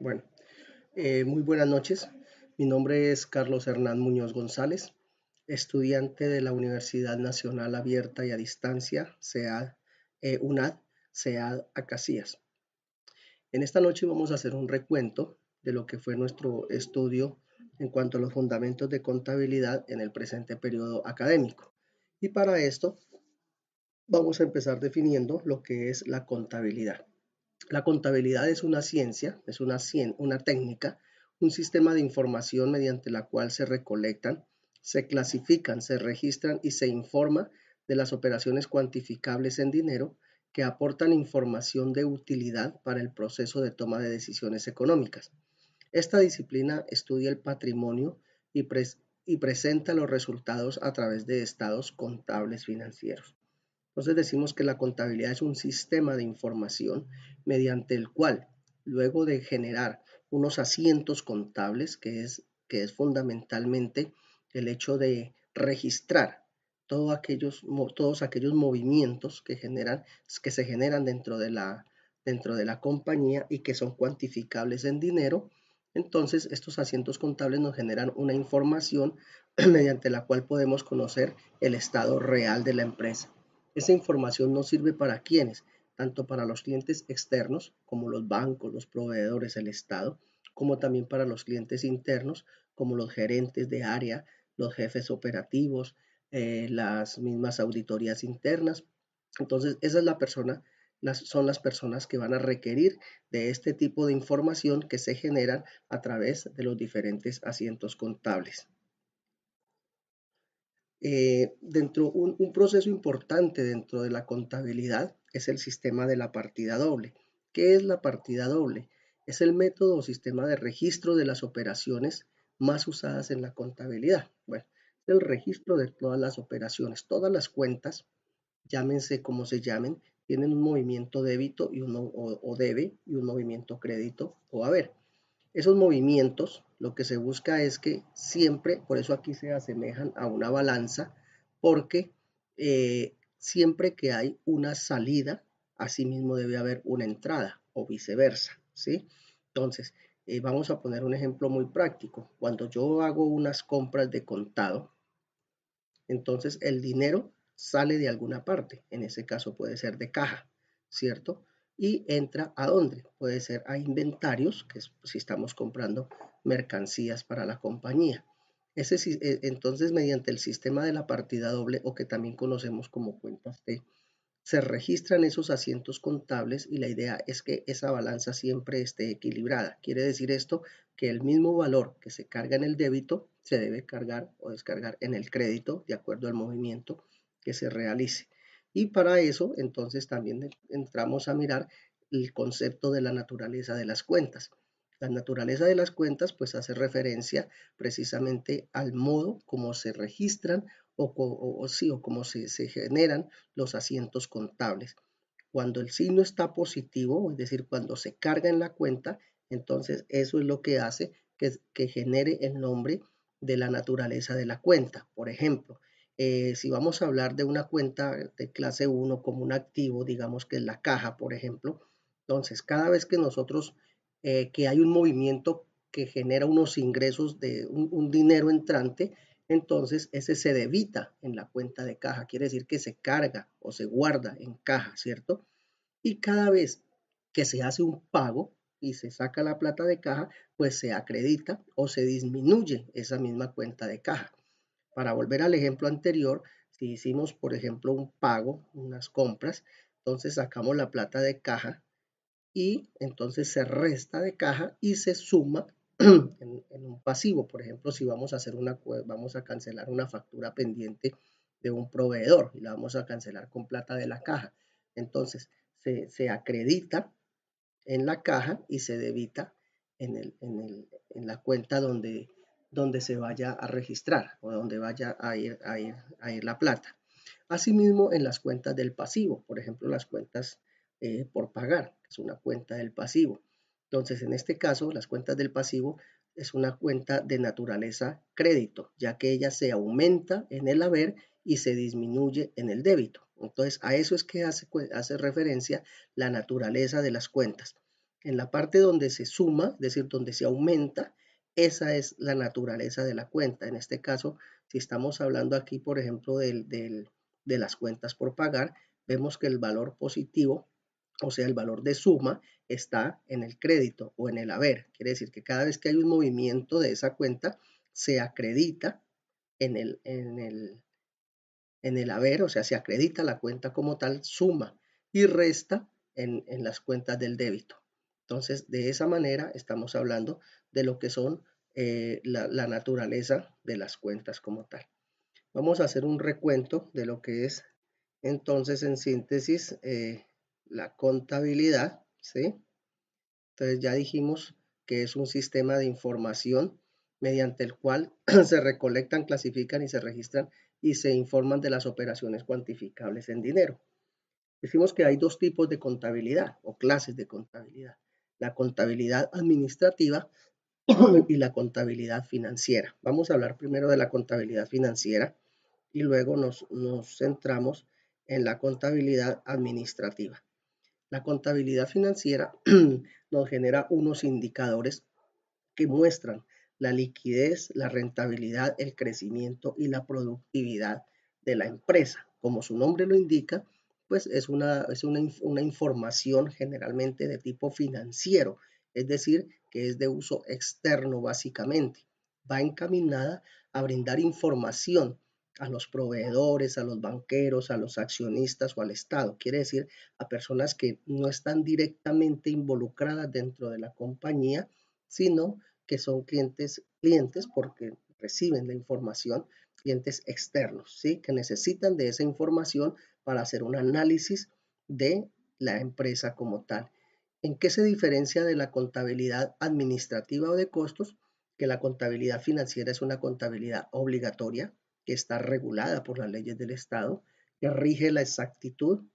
Bueno, muy buenas noches. Mi nombre es Carlos Hernán Muñoz González, estudiante de la Universidad Nacional Abierta y a Distancia, SEAD, UNAD, SEAD Acasías. En esta noche vamos a hacer un recuento de lo que fue nuestro estudio en cuanto a los fundamentos de contabilidad en el presente periodo académico. Y para esto vamos a empezar definiendo lo que es la contabilidad. La contabilidad es una ciencia, es una técnica, un sistema de información mediante la cual se recolectan, se clasifican, se registran y se informa de las operaciones cuantificables en dinero que aportan información de utilidad para el proceso de toma de decisiones económicas. Esta disciplina estudia el patrimonio y presenta los resultados a través de estados contables financieros. Entonces decimos que la contabilidad es un sistema de información mediante el cual, luego de generar unos asientos contables, que es fundamentalmente el hecho de registrar todos aquellos movimientos que se generan dentro de la compañía y que son cuantificables en dinero. Entonces, estos asientos contables nos generan una información mediante la cual podemos conocer el estado real de la empresa. Esa información nos sirve para quienes, tanto para los clientes externos, como los bancos, los proveedores, el Estado, como también para los clientes internos, como los gerentes de área, los jefes operativos, las mismas auditorías internas. Entonces, esa es la persona, son las personas que van a requerir de este tipo de información que se generan a través de los diferentes asientos contables. Un proceso importante dentro de la contabilidad es el sistema de la partida doble. ¿Qué es la partida doble? Es el método o sistema de registro de las operaciones más usadas en la contabilidad. Bueno, es el registro de todas las operaciones, todas las cuentas, llámense como se llamen, tienen un movimiento débito o debe y un movimiento crédito o haber. Esos movimientos, lo que se busca es que siempre, por eso aquí se asemejan a una balanza, porque siempre que hay una salida, asimismo debe haber una entrada o viceversa, ¿sí? Entonces, vamos a poner un ejemplo muy práctico. Cuando yo hago unas compras de contado, entonces el dinero sale de alguna parte, en ese caso puede ser de caja, ¿cierto? Y entra a dónde? Puede ser a inventarios, que es si estamos comprando mercancías para la compañía. Entonces, mediante el sistema de la partida doble, o que también conocemos como cuentas T, se registran esos asientos contables y la idea es que esa balanza siempre esté equilibrada. Quiere decir esto que el mismo valor que se carga en el débito se debe cargar o descargar en el crédito de acuerdo al movimiento que se realice. Y para eso, entonces, también entramos a mirar el concepto de la naturaleza de las cuentas. La naturaleza de las cuentas pues hace referencia precisamente al modo como se registran o como se generan los asientos contables. Cuando el signo está positivo, es decir, cuando se carga en la cuenta, entonces eso es lo que hace que genere el nombre de la naturaleza de la cuenta. Por ejemplo, si vamos a hablar de una cuenta de clase uno como un activo, digamos que es la caja, por ejemplo, entonces cada vez que nosotros, que hay un movimiento que genera unos ingresos de un dinero entrante, entonces ese se debita en la cuenta de caja, quiere decir que se carga o se guarda en caja, ¿cierto? Y cada vez que se hace un pago y se saca la plata de caja, pues se acredita o se disminuye esa misma cuenta de caja. Para volver al ejemplo anterior, si hicimos, por ejemplo, un pago, unas compras, entonces sacamos la plata de caja y entonces se resta de caja y se suma en un pasivo. Por ejemplo, si vamos a cancelar una factura pendiente de un proveedor y la vamos a cancelar con plata de la caja. Entonces, se acredita en la caja y se debita en la cuenta donde se vaya a registrar o donde vaya a ir la plata. Asimismo, en las cuentas del pasivo, por ejemplo, las cuentas por pagar, que es una cuenta del pasivo. Entonces, en este caso, las cuentas del pasivo es una cuenta de naturaleza crédito, ya que ella se aumenta en el haber y se disminuye en el débito. Entonces, a eso es que hace referencia la naturaleza de las cuentas. En la parte donde se suma, es decir, donde se aumenta, esa es la naturaleza de la cuenta. En este caso, si estamos hablando aquí, por ejemplo, de las cuentas por pagar, vemos que el valor positivo, o sea, el valor de suma, está en el crédito o en el haber. Quiere decir que cada vez que hay un movimiento de esa cuenta, se acredita en el haber, o sea, se acredita la cuenta como tal, suma y resta en las cuentas del débito. Entonces, de esa manera estamos hablando de lo que son la naturaleza de las cuentas como tal. Vamos a hacer un recuento de lo que es entonces en síntesis la contabilidad, ¿sí? Entonces ya dijimos que es un sistema de información mediante el cual se recolectan, clasifican y se registran y se informan de las operaciones cuantificables en dinero. Decimos que hay dos tipos de contabilidad o clases de contabilidad. La contabilidad administrativa y la contabilidad financiera. Vamos a hablar primero de la contabilidad financiera y luego nos centramos en la contabilidad administrativa. La contabilidad financiera nos genera unos indicadores que muestran la liquidez, la rentabilidad, el crecimiento y la productividad de la empresa. Como su nombre lo indica, pues es una información generalmente de tipo financiero, es decir, que es de uso externo básicamente. Va encaminada a brindar información a los proveedores, a los banqueros, a los accionistas o al Estado. Quiere decir a personas que no están directamente involucradas dentro de la compañía, sino que son clientes porque reciben la información, clientes externos, ¿sí? Que necesitan de esa información para hacer un análisis de la empresa como tal. ¿En qué se diferencia de la contabilidad administrativa o de costos? Que la contabilidad financiera es una contabilidad obligatoria que está regulada por las leyes del Estado, que rige la exactitud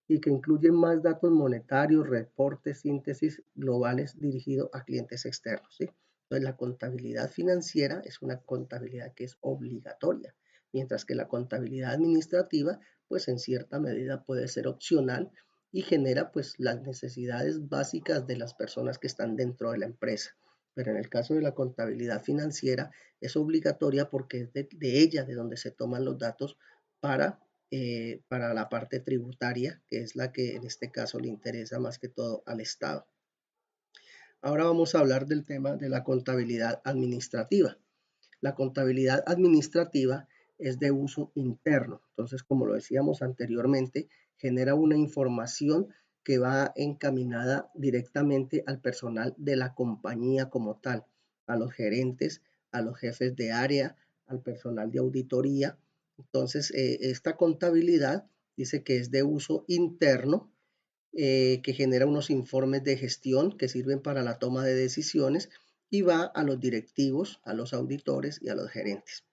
y que incluye más datos monetarios, reportes, síntesis globales dirigidos a clientes externos, ¿sí? Entonces, la contabilidad financiera es una contabilidad que es obligatoria, mientras que la contabilidad administrativa, pues en cierta medida puede ser opcional y genera pues las necesidades básicas de las personas que están dentro de la empresa. Pero en el caso de la contabilidad financiera es obligatoria porque es de ella de donde se toman los datos para la parte tributaria, que es la que en este caso le interesa más que todo al Estado. Ahora vamos a hablar del tema de la contabilidad administrativa. La contabilidad administrativa es de uso interno. Entonces, como lo decíamos anteriormente, genera una información que va encaminada directamente al personal de la compañía como tal, a los gerentes, a los jefes de área, al personal de auditoría. Entonces, esta contabilidad dice que es de uso interno, que genera unos informes de gestión que sirven para la toma de decisiones y va a los directivos, a los auditores y a los gerentes.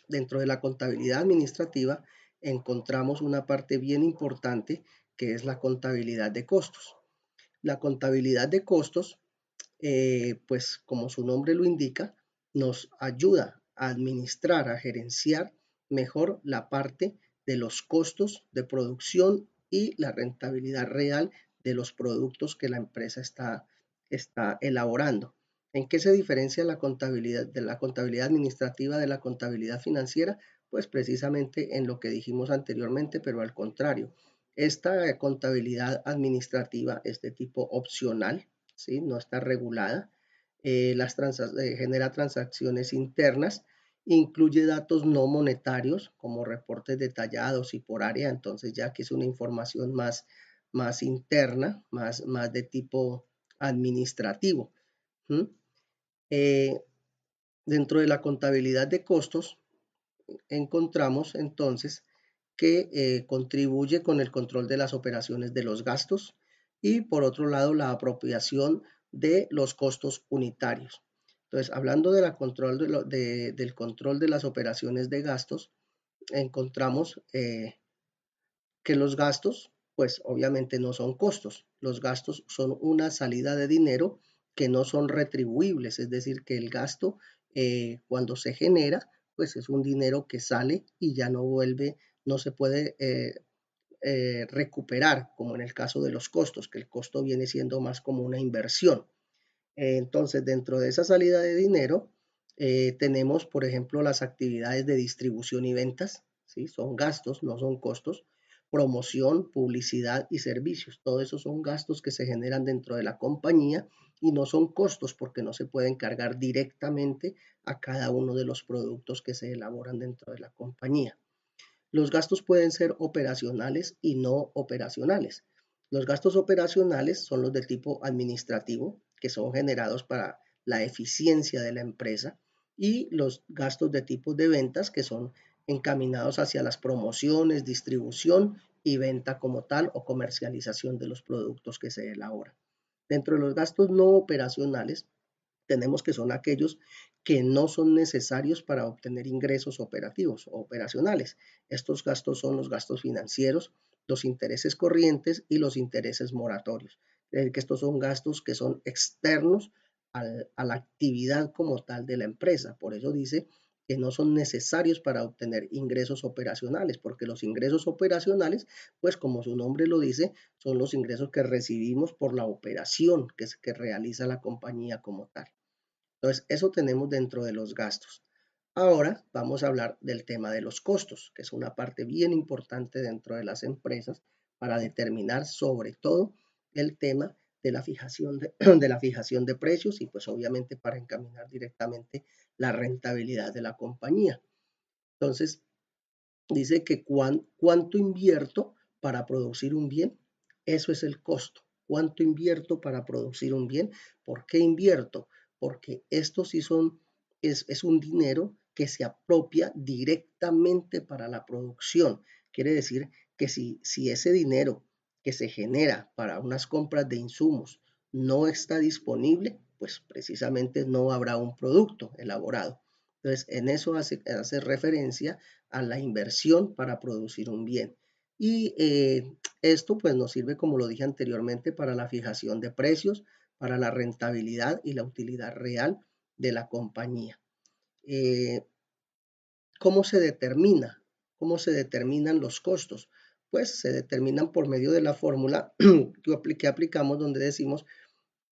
Dentro de la contabilidad administrativa encontramos una parte bien importante que es la contabilidad de costos. La contabilidad de costos, pues como su nombre lo indica, nos ayuda a administrar, a gerenciar mejor la parte de los costos de producción y la rentabilidad real de los productos que la empresa está elaborando. ¿En qué se diferencia la contabilidad de la contabilidad administrativa de la contabilidad financiera? Pues precisamente en lo que dijimos anteriormente, pero al contrario. Esta contabilidad administrativa es de tipo opcional, ¿sí? No está regulada. Genera transacciones internas, incluye datos no monetarios como reportes detallados y por área, entonces ya que es una información más interna, más de tipo administrativo. ¿Mm? Eh, Dentro de la contabilidad de costos encontramos entonces que contribuye con el control de las operaciones de los gastos y por otro lado la apropiación de los costos unitarios. Entonces, hablando de del control de las operaciones de gastos, encontramos que los gastos, pues obviamente no son costos. Los gastos son una salida de dinero que no son retribuibles, es decir, que el gasto cuando se genera, pues es un dinero que sale y ya no vuelve, no se puede recuperar, como en el caso de los costos, que el costo viene siendo más como una inversión. Entonces, dentro de esa salida de dinero, tenemos, por ejemplo, las actividades de distribución y ventas, ¿sí? Son gastos, no son costos. Promoción, publicidad y servicios. Todo eso son gastos que se generan dentro de la compañía y no son costos porque no se pueden cargar directamente a cada uno de los productos que se elaboran dentro de la compañía. Los gastos pueden ser operacionales y no operacionales. Los gastos operacionales son los del tipo administrativo, que son generados para la eficiencia de la empresa, y los gastos de tipo de ventas, que son encaminados hacia las promociones, distribución y venta como tal o comercialización de los productos que se elaboran. Dentro de los gastos no operacionales, tenemos que son aquellos que no son necesarios para obtener ingresos operativos o operacionales. Estos gastos son los gastos financieros, los intereses corrientes y los intereses moratorios. Es decir, que estos son gastos que son externos a la actividad como tal de la empresa. Por eso dice que no son necesarios para obtener ingresos operacionales, porque los ingresos operacionales, pues como su nombre lo dice, son los ingresos que recibimos por la operación que realiza la compañía como tal. Entonces, eso tenemos dentro de los gastos. Ahora vamos a hablar del tema de los costos, que es una parte bien importante dentro de las empresas para determinar sobre todo el tema de la fijación de la fijación de precios y pues obviamente para encaminar directamente la rentabilidad de la compañía. Entonces, dice que cuánto invierto para producir un bien, eso es el costo. ¿Cuánto invierto para producir un bien? ¿Por qué invierto? Porque esto sí es un dinero que se apropia directamente para la producción. Quiere decir que si ese dinero que se genera para unas compras de insumos no está disponible, pues precisamente no habrá un producto elaborado. Entonces, en eso hace referencia a la inversión para producir un bien. Y esto pues nos sirve, como lo dije anteriormente, para la fijación de precios, para la rentabilidad y la utilidad real de la compañía. ¿Cómo se determina? ¿Cómo se determinan los costos? Pues se determinan por medio de la fórmula que aplicamos donde decimos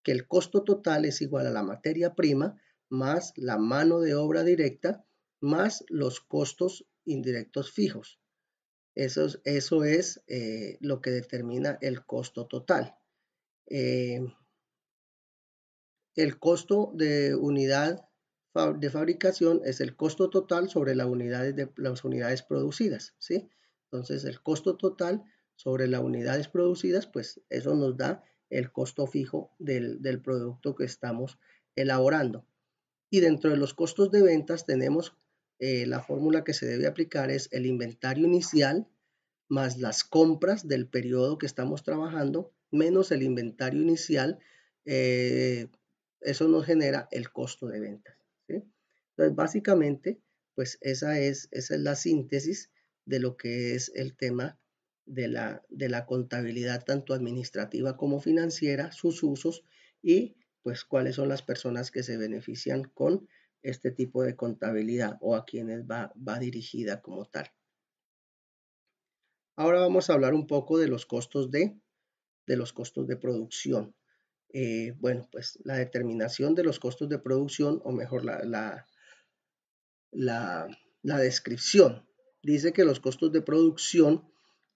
que el costo total es igual a la materia prima más la mano de obra directa más los costos indirectos fijos. Eso es lo que determina el costo total. El costo de unidad de fabricación es el costo total sobre las unidades producidas, ¿sí? Entonces, el costo total sobre las unidades producidas, pues eso nos da el costo fijo del producto que estamos elaborando. Y dentro de los costos de ventas tenemos la fórmula que se debe aplicar es el inventario inicial más las compras del periodo que estamos trabajando menos el inventario inicial. eh, Eso nos genera el costo de ventas, ¿sí? Entonces, básicamente, pues esa es la síntesis de lo que es el tema de la contabilidad, tanto administrativa como financiera, sus usos y pues cuáles son las personas que se benefician con este tipo de contabilidad o a quienes va dirigida como tal. Ahora vamos a hablar un poco de los costos de producción. Bueno, pues la determinación de los costos de producción, o mejor la, la descripción, dice que los costos de producción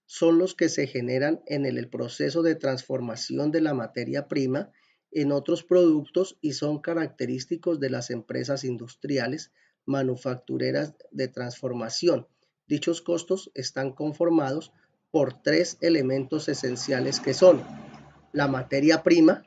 son los que se generan en el proceso de transformación de la materia prima en otros productos y son característicos de las empresas industriales manufactureras de transformación. Dichos costos están conformados por tres elementos esenciales que son la materia prima,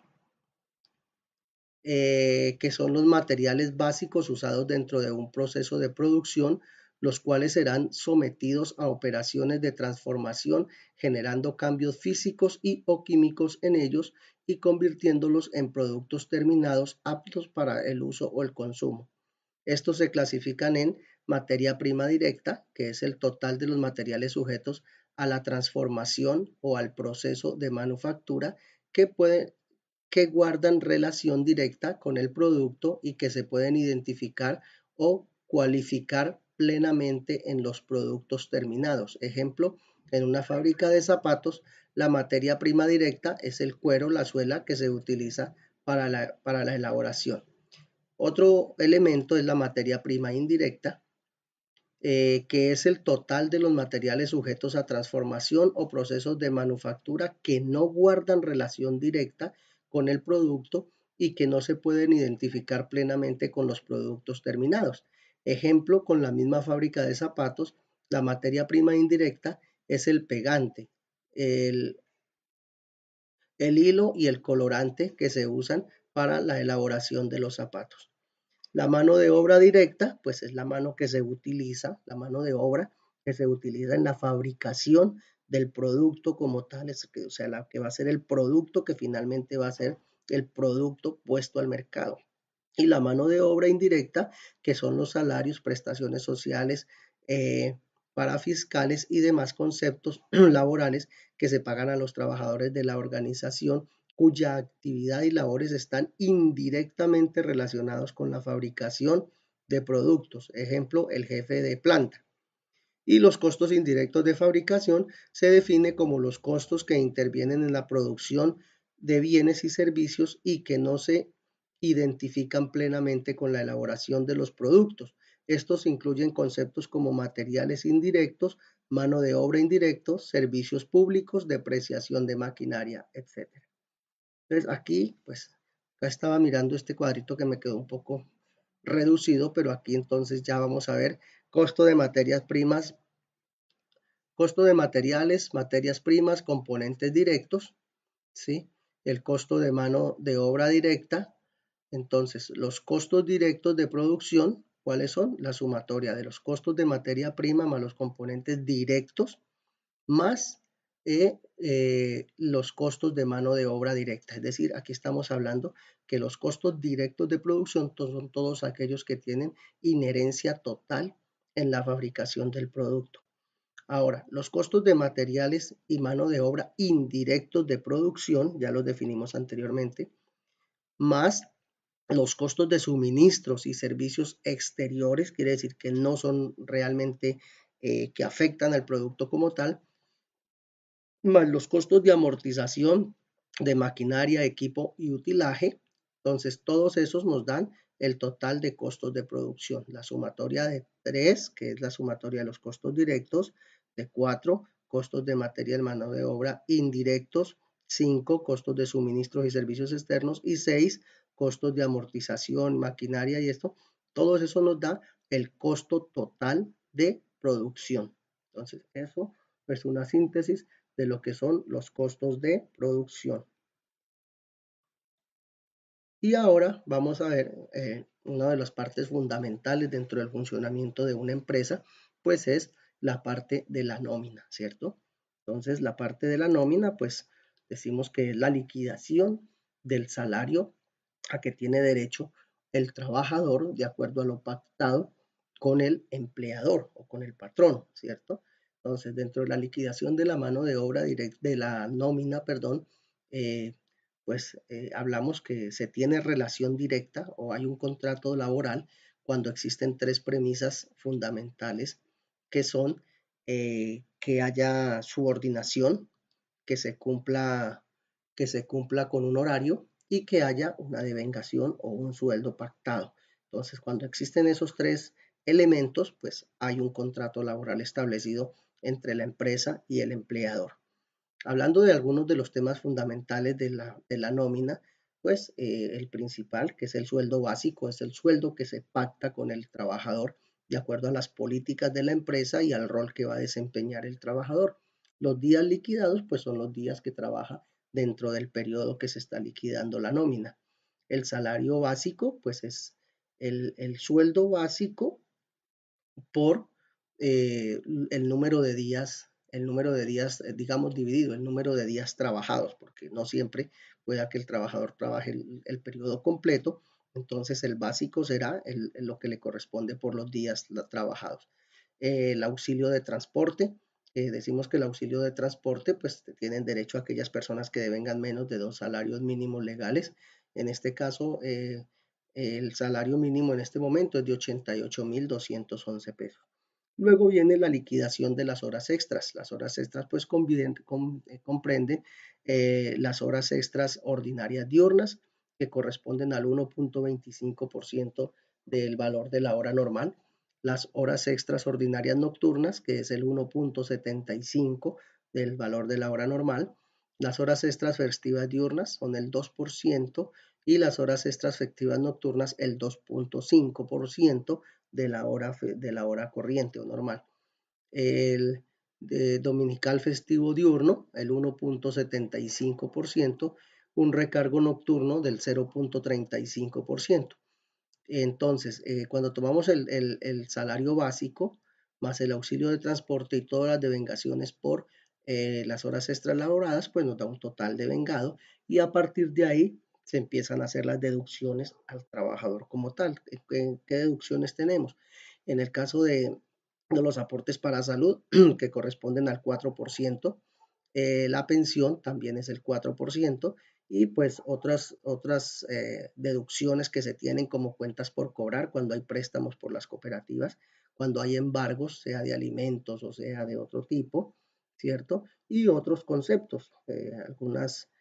que son los materiales básicos usados dentro de un proceso de producción, los cuales serán sometidos a operaciones de transformación, generando cambios físicos y o químicos en ellos y convirtiéndolos en productos terminados aptos para el uso o el consumo. Estos se clasifican en materia prima directa, que es el total de los materiales sujetos a la transformación o al proceso de manufactura que guardan relación directa con el producto y que se pueden identificar o cualificar plenamente en los productos terminados. Ejemplo, en una fábrica de zapatos, la materia prima directa es el cuero, la suela que se utiliza para la elaboración. Otro elemento es la materia prima indirecta, que es el total de los materiales sujetos a transformación o procesos de manufactura que no guardan relación directa con el producto y que no se pueden identificar plenamente con los productos terminados. Ejemplo, con la misma fábrica de zapatos, la materia prima indirecta es el pegante, el, el hilo y el colorante que se usan para la elaboración de los zapatos. La mano de obra directa, pues es la mano que se utiliza, la mano de obra que se utiliza en la fabricación del producto como tal, o sea, la que va a ser el producto que finalmente va a ser el producto puesto al mercado. Y la mano de obra indirecta, que son los salarios, prestaciones sociales, parafiscales y demás conceptos laborales que se pagan a los trabajadores de la organización cuya actividad y labores están indirectamente relacionados con la fabricación de productos. Ejemplo, el jefe de planta. Y los costos indirectos de fabricación se define como los costos que intervienen en la producción de bienes y servicios y que no se identifican plenamente con la elaboración de los productos. Estos incluyen conceptos como materiales indirectos, mano de obra indirectos, servicios públicos, depreciación de maquinaria, etc. Entonces aquí, pues, acá estaba mirando este cuadrito que me quedó un poco reducido, pero aquí entonces ya vamos a ver costo de materias primas, costo de materiales, materias primas, componentes directos, ¿sí? El costo de mano de obra directa. Entonces, los costos directos de producción, ¿cuáles son? La sumatoria de los costos de materia prima más los componentes directos, más los costos de mano de obra directa. Es decir, aquí estamos hablando que los costos directos de producción son todos aquellos que tienen inherencia total en la fabricación del producto. Ahora, los costos de materiales y mano de obra indirectos de producción, ya los definimos anteriormente, más los costos de suministros y servicios exteriores, quiere decir que no son realmente que afectan al producto como tal, más los costos de amortización de maquinaria, equipo y utilaje. Entonces, todos esos nos dan el total de costos de producción. La sumatoria de 3, que es la sumatoria de los costos directos, de 4, costos de material, mano de obra indirectos, 5, costos de suministros y servicios externos y 6, costos de amortización, maquinaria y esto. Todo eso nos da el costo total de producción. Entonces, eso es una síntesis de lo que son los costos de producción. Y ahora vamos a ver una de las partes fundamentales dentro del funcionamiento de una empresa, pues es la parte de la nómina, ¿cierto? Entonces, la parte de la nómina, pues decimos que es la liquidación del salario a que tiene derecho el trabajador de acuerdo a lo pactado con el empleador o con el patrón, ¿cierto? Entonces, dentro de la liquidación de la mano de obra directa, de la nómina, perdón, hablamos que se tiene relación directa o hay un contrato laboral cuando existen tres premisas fundamentales que son que haya subordinación, que se cumpla con un horario y que haya una devengación o un sueldo pactado. Entonces, cuando existen esos tres elementos, pues hay un contrato laboral establecido entre la empresa y el empleador. Hablando de algunos de los temas fundamentales de la nómina, pues el principal, que es el sueldo básico, es el sueldo que se pacta con el trabajador de acuerdo a las políticas de la empresa y al rol que va a desempeñar el trabajador. Los días liquidados, pues son los días que trabaja dentro del periodo que se está liquidando la nómina. El salario básico, pues es el sueldo básico por el número de días, digamos, dividido, el número de días trabajados, porque no siempre pueda que el trabajador trabaje el periodo completo, entonces el básico será lo que le corresponde por los días trabajados. El auxilio de transporte, decimos que el auxilio de transporte, pues tienen derecho a aquellas personas que devengan menos de 2 salarios mínimos legales. En este caso, el salario mínimo en este momento es de 88.211 pesos. Luego viene la liquidación de las horas extras. Las horas extras pues comprenden las horas extras ordinarias diurnas, que corresponden al 1.25% del valor de la hora normal. Las horas extras ordinarias nocturnas, que es el 1.75 del valor de la hora normal. Las horas extras festivas diurnas son el 2% y las horas extras festivas nocturnas el 2.5% de la hora corriente o normal. El dominical festivo diurno, el 1.75%, un recargo nocturno del 0.35%. Entonces, cuando tomamos el salario básico, más el auxilio de transporte y todas las devengaciones por las horas extras laboradas, pues nos da un total devengado y a partir de ahí se empiezan a hacer las deducciones al trabajador como tal. ¿Qué deducciones tenemos? En el caso de los aportes para salud, que corresponden al 4%, la pensión también es el 4%, y pues otras deducciones que se tienen como cuentas por cobrar cuando hay préstamos por las cooperativas, cuando hay embargos, sea de alimentos o sea de otro tipo, ¿cierto? Y otros conceptos, algunas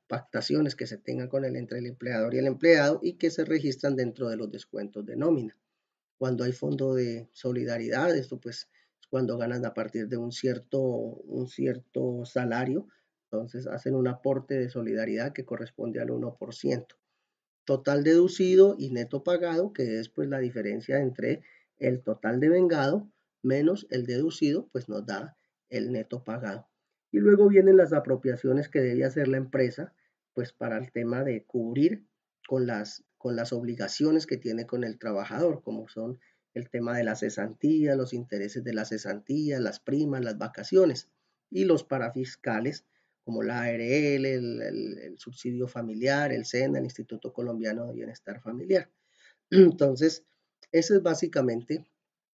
pactaciones que se tengan entre el empleador y el empleado y que se registran dentro de los descuentos de nómina. Cuando hay fondo de solidaridad, esto pues cuando ganan a partir de un cierto salario, entonces hacen un aporte de solidaridad que corresponde al 1%. Total deducido y neto pagado, que es pues la diferencia entre el total devengado menos el deducido, pues nos da el neto pagado. Y luego vienen las apropiaciones que debe hacer la empresa, pues para el tema de cubrir con las obligaciones que tiene con el trabajador, como son el tema de la cesantía, los intereses de la cesantía, las primas, las vacaciones y los parafiscales como la ARL, el subsidio familiar, el SENA, el Instituto Colombiano de Bienestar Familiar. Entonces, eso es básicamente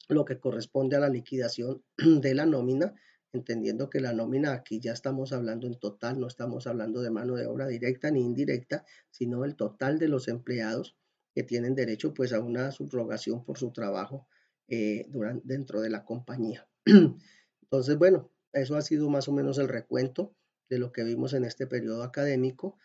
lo que corresponde a la liquidación de la nómina, entendiendo que la nómina aquí ya estamos hablando en total, no estamos hablando de mano de obra directa ni indirecta, sino el total de los empleados que tienen derecho pues a una subrogación por su trabajo dentro de la compañía. Entonces, bueno, eso ha sido más o menos el recuento de lo que vimos en este periodo académico.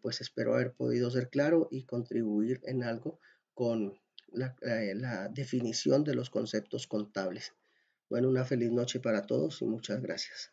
Pues espero haber podido ser claro y contribuir en algo con la definición de los conceptos contables. Bueno, una feliz noche para todos y muchas gracias.